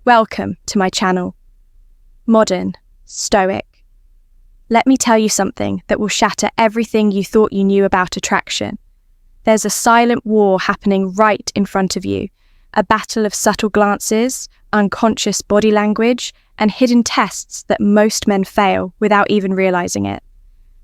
Welcome to my channel. Modern, stoic. Let me tell you something that will shatter everything you thought you knew about attraction. There's a silent war happening right in front of you, a battle of subtle glances, unconscious body language, and hidden tests that most men fail without even realizing it.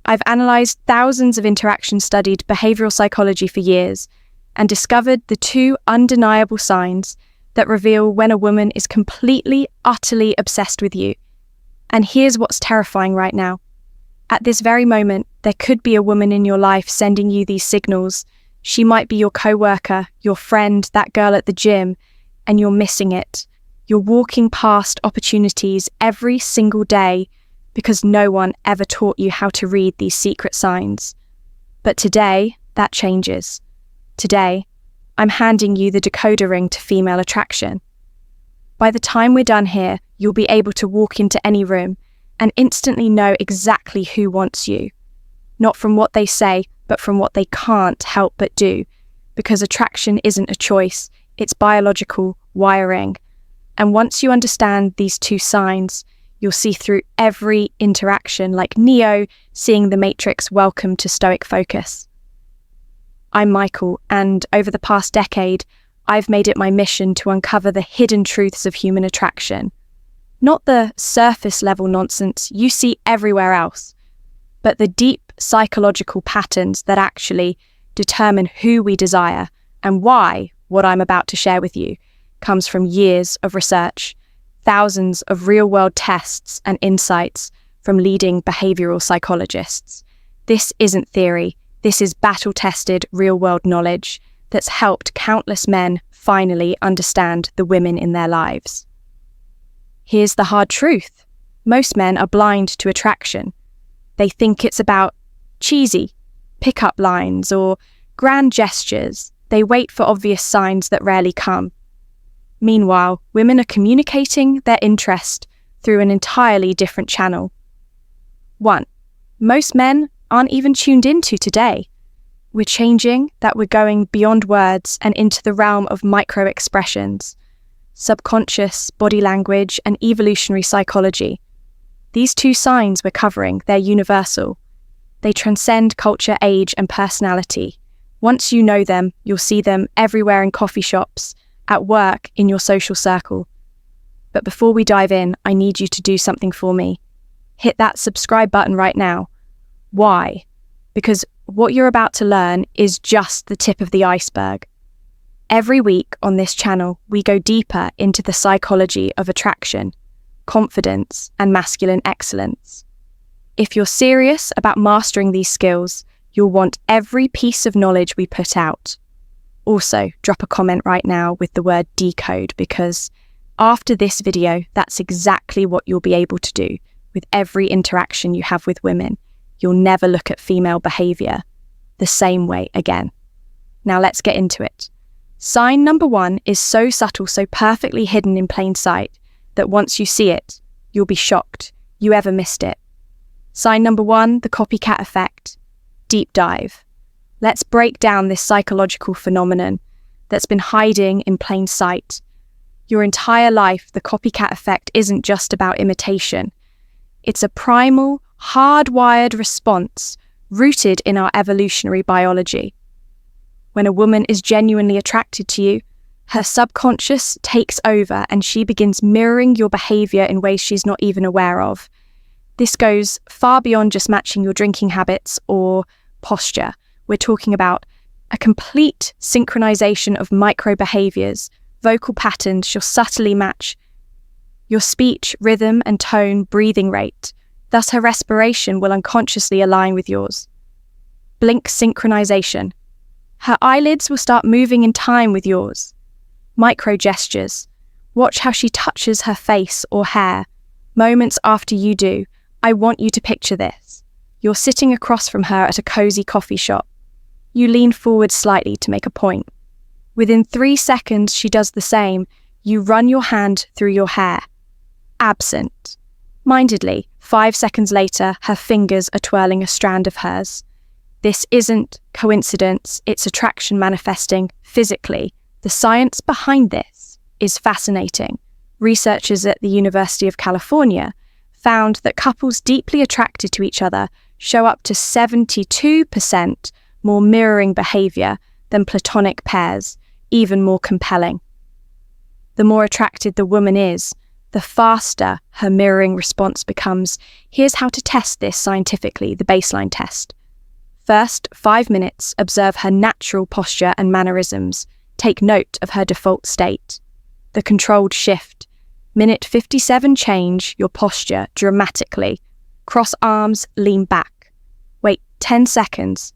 I've analyzed thousands of interaction-studied behavioral psychology for years and discovered the two undeniable signs that reveal when a woman is completely, utterly obsessed with you. And here's what's terrifying right now. At this very moment, there could be a woman in your life sending you these signals. She might be your co-worker, your friend, that girl at the gym, and you're missing it. You're walking past opportunities every single day because no one ever taught you how to read these secret signs. But today, that changes. Today, I'm handing you the decoder ring to female attraction. By the time we're done here, you'll be able to walk into any room and instantly know exactly who wants you. Not from what they say, but from what they can't help but do, because attraction isn't a choice, it's biological wiring. And once you understand these two signs, you'll see through every interaction like Neo seeing the Matrix. Welcome to Stoic Focus. I'm Michael, and over the past decade, I've made it my mission to uncover the hidden truths of human attraction. Not the surface-level nonsense you see everywhere else, but the deep psychological patterns that actually determine who we desire and why what I'm about to share with you comes from years of research, thousands of real-world tests and insights from leading behavioral psychologists. This isn't theory, this is battle-tested real-world knowledge that's helped countless men finally understand the women in their lives. Here's the hard truth. Most men are blind to attraction. They think it's about cheesy pick-up lines or grand gestures. They wait for obvious signs that rarely come. Meanwhile, women are communicating their interest through an entirely different channel. 1. Most men aren't even tuned into today. We're changing that. We're going beyond words and into the realm of micro-expressions, subconscious body language, and evolutionary psychology. These two signs we're covering, they're universal. They transcend culture, age, and personality. Once you know them, you'll see them everywhere in coffee shops, at work, in your social circle. But before we dive in, I need you to do something for me. Hit that subscribe button right now. Why? Because what you're about to learn is just the tip of the iceberg. Every week on this channel, we go deeper into the psychology of attraction, confidence, and masculine excellence. If you're serious about mastering these skills, you'll want every piece of knowledge we put out. Also, drop a comment right now with the word decode, because after this video, that's exactly what you'll be able to do with every interaction you have with women. You'll never look at female behavior the same way again. Now let's get into it. Sign number 1 is so subtle, so perfectly hidden in plain sight, that once you see it, you'll be shocked you ever missed it. Sign number 1, the copycat effect. Deep dive. Let's break down this psychological phenomenon that's been hiding in plain sight. Your entire life, the copycat effect isn't just about imitation. It's a primal, hardwired response rooted in our evolutionary biology. When a woman is genuinely attracted to you, her subconscious takes over and she begins mirroring your behavior in ways she's not even aware of. This goes far beyond just matching your drinking habits or posture. We're talking about a complete synchronization of micro behaviors, vocal patterns she'll subtly match your speech, rhythm and tone, breathing rate. Thus her respiration will unconsciously align with yours. Blink synchronization. Her eyelids will start moving in time with yours. Micro gestures. Watch how she touches her face or hair. Moments after you do, I want you to picture this. You're sitting across from her at a cozy coffee shop. You lean forward slightly to make a point. Within 3 seconds, she does the same. You run your hand through your hair. Absent. Mindedly, 5 seconds later, her fingers are twirling a strand of hers. This isn't coincidence, it's attraction manifesting physically. The science behind this is fascinating. Researchers at the University of California found that couples deeply attracted to each other show up to 72% more mirroring behavior than platonic pairs, even more compelling. The more attracted the woman is, the faster her mirroring response becomes. Here's how to test this scientifically, the baseline test. First, 5 minutes, observe her natural posture and mannerisms. Take note of her default state. The controlled shift. Minute 57, change your posture dramatically. Cross arms, lean back. Wait 10 seconds.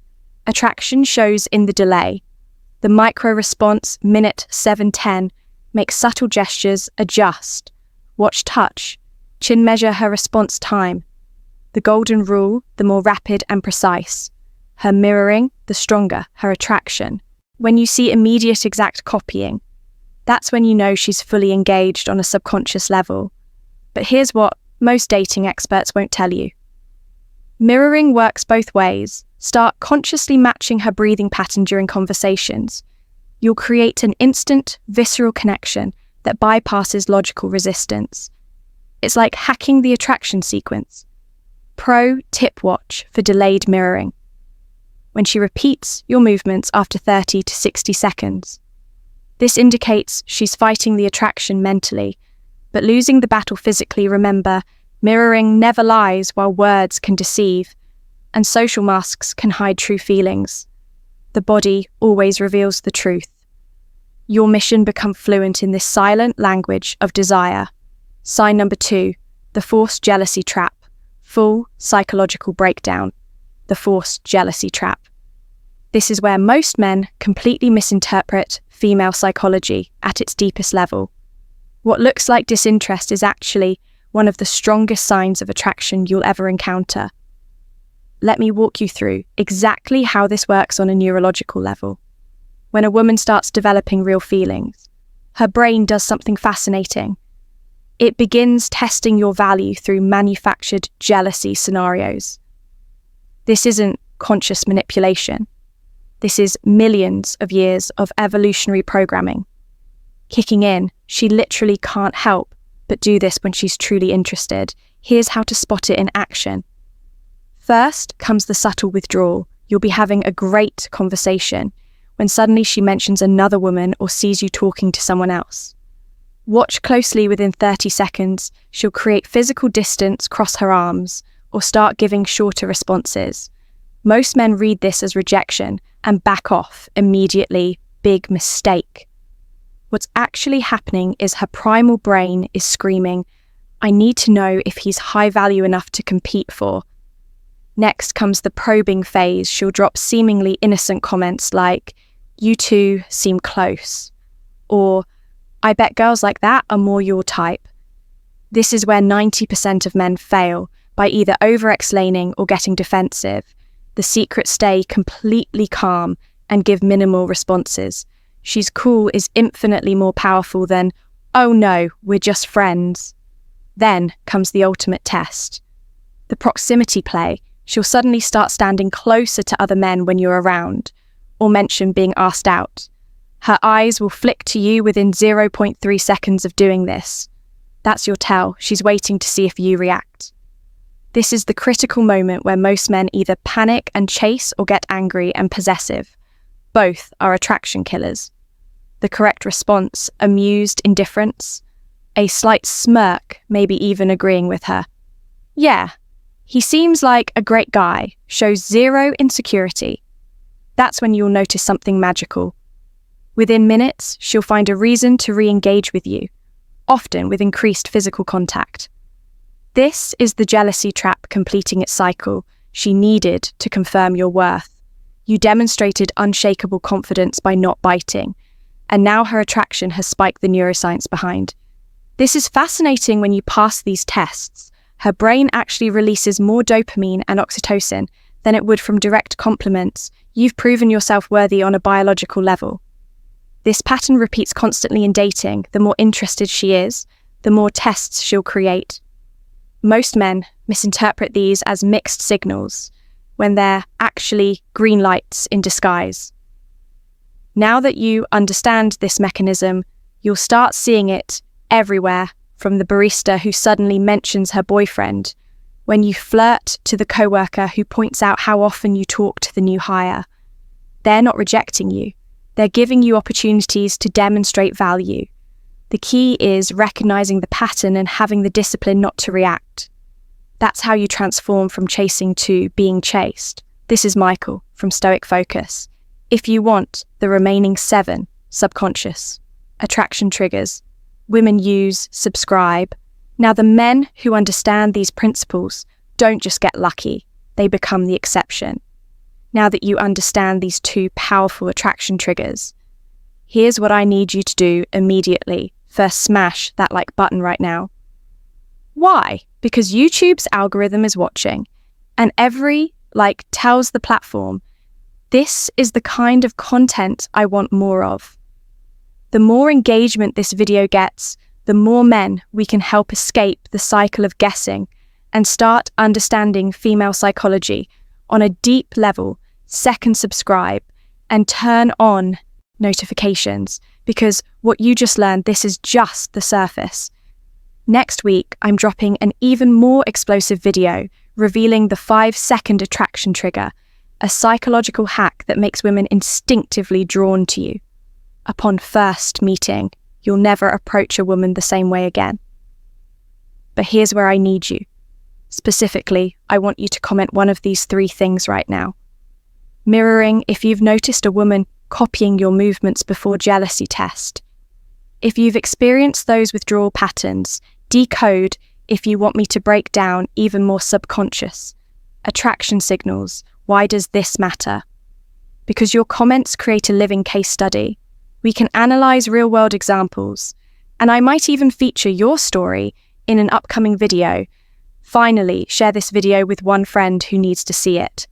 Attraction shows in the delay. The micro response, minute 7:10. Make subtle gestures, adjust. Watch touch. Chin measure her response time. The golden rule, the more rapid and precise. Her mirroring, the stronger her attraction. When you see immediate exact copying, that's when you know she's fully engaged on a subconscious level. But here's what most dating experts won't tell you. Mirroring works both ways. Start consciously matching her breathing pattern during conversations. You'll create an instant, visceral connection that bypasses logical resistance. It's like hacking the attraction sequence. Pro tip watch for delayed mirroring. When she repeats your movements after 30 to 60 seconds. This indicates she's fighting the attraction mentally, but losing the battle physically. Remember, mirroring never lies while words can deceive, and social masks can hide true feelings. The body always reveals the truth. Your mission: become fluent in this silent language of desire. Sign number 2, the forced jealousy trap. Full psychological breakdown. The forced jealousy trap. This is where most men completely misinterpret female psychology at its deepest level. What looks like disinterest is actually one of the strongest signs of attraction you'll ever encounter. Let me walk you through exactly how this works on a neurological level. When a woman starts developing real feelings, her brain does something fascinating. It begins testing your value through manufactured jealousy scenarios. This isn't conscious manipulation. This is millions of years of evolutionary programming. Kicking in, she literally can't help but do this when she's truly interested. Here's how to spot it in action. First comes the subtle withdrawal. You'll be having a great conversation when suddenly she mentions another woman or sees you talking to someone else. Watch closely. Within 30 seconds, she'll create physical distance, cross her arms, or start giving shorter responses. Most men read this as rejection and back off immediately. Big mistake. What's actually happening is her primal brain is screaming, I need to know if he's high value enough to compete for. Next comes the probing phase. She'll drop seemingly innocent comments like, you two seem close, or I bet girls like that are more your type. This is where 90% of men fail, by either over-explaining or getting defensive. The secret: stay completely calm and give minimal responses. She's cool is infinitely more powerful than, oh no, we're just friends. Then comes the ultimate test. The proximity play. She'll suddenly start standing closer to other men when you're around, or mention being asked out. Her eyes will flick to you within 0.3 seconds of doing this. That's your tell. She's waiting to see if you react. This is the critical moment where most men either panic and chase or get angry and possessive. Both are attraction killers. The correct response: amused indifference, a slight smirk, maybe even agreeing with her. Yeah, he seems like a great guy, shows zero insecurity. That's when you'll notice something magical. Within minutes, she'll find a reason to re-engage with you, often with increased physical contact. This is the jealousy trap completing its cycle. She needed to confirm your worth. You demonstrated unshakable confidence by not biting, and now her attraction has spiked the neuroscience behind. This is fascinating. When you pass these tests, her brain actually releases more dopamine and oxytocin than it would from direct compliments. You've proven yourself worthy on a biological level. This pattern repeats constantly in dating. The more interested she is, the more tests she'll create. Most men misinterpret these as mixed signals, when they're actually green lights in disguise. Now that you understand this mechanism, you'll start seeing it everywhere, from the barista who suddenly mentions her boyfriend, when you flirt, to the coworker who points out how often you talk to the new hire. They're not rejecting you. They're giving you opportunities to demonstrate value. The key is recognizing the pattern and having the discipline not to react. That's how you transform from chasing to being chased. This is Michael from Stoic Focus. If you want the remaining 7 subconscious attraction triggers women use, subscribe. Now, the men who understand these principles don't just get lucky, they become the exception. Now that you understand these 2 powerful attraction triggers, here's what I need you to do immediately. First, smash that like button right now. Why? Because YouTube's algorithm is watching, and every like tells the platform, this is the kind of content I want more of. The more engagement this video gets, the more men we can help escape the cycle of guessing and start understanding female psychology on a deep level. Second, subscribe and turn on notifications, because what you just learned, this is just the surface. Next week, I'm dropping an even more explosive video revealing the 5-second attraction trigger, a psychological hack that makes women instinctively drawn to you. Upon first meeting, you'll never approach a woman the same way again. But here's where I need you. Specifically, I want you to comment one of these 3 things right now. Mirroring if you've noticed a woman copying your movements before jealousy test. If you've experienced those withdrawal patterns, decode if you want me to break down even more subconscious. Attraction signals. Why does this matter? Because your comments create a living case study. We can analyze real-world examples, and I might even feature your story in an upcoming video. Finally, share this video with one friend who needs to see it.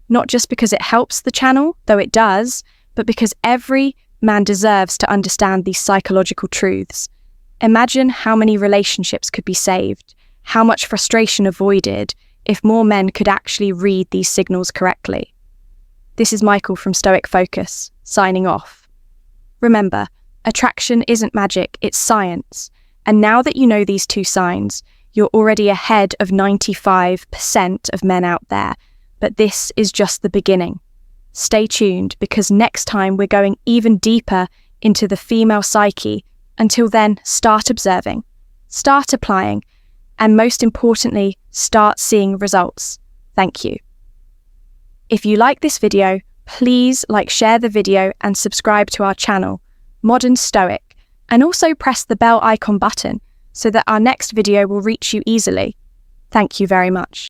Not just because it helps the channel, though it does, but because every man deserves to understand these psychological truths. Imagine how many relationships could be saved, how much frustration avoided, if more men could actually read these signals correctly. This is Michael from Stoic Focus, signing off. Remember, attraction isn't magic, it's science. And now that you know these 2 signs, you're already ahead of 95% of men out there. But this is just the beginning. Stay tuned, because next time we're going even deeper into the female psyche. Until then, start observing, start applying, and most importantly, start seeing results. Thank you. If you like this video, please share the video and subscribe to our channel, Modern Stoic, and also press the bell icon button so that our next video will reach you easily. Thank you very much.